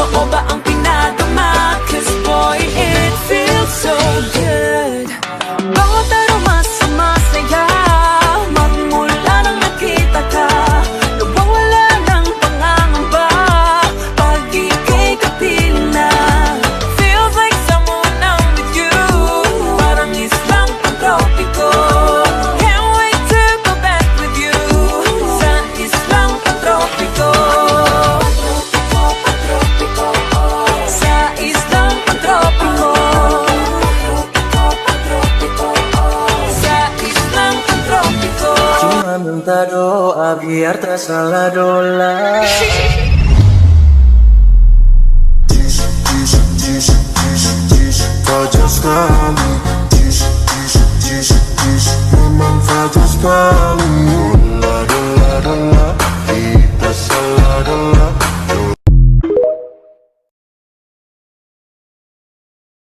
totoo ba ang pinadama? Cause boy, it feels so good. Bawat aroma sumasaya, magmula nang nakita ka. Nawawala ng pangangamba pag ika'y kapiling na. Feels like someone I'm with you, parang islang pantropiko. Can't wait to go back with you sa islang pantropiko. Sa islang pantropiko. Sa islang pantropiko. Cuma minta doa biar tersalah dolar. Fajar sekali, memang fajar sekali.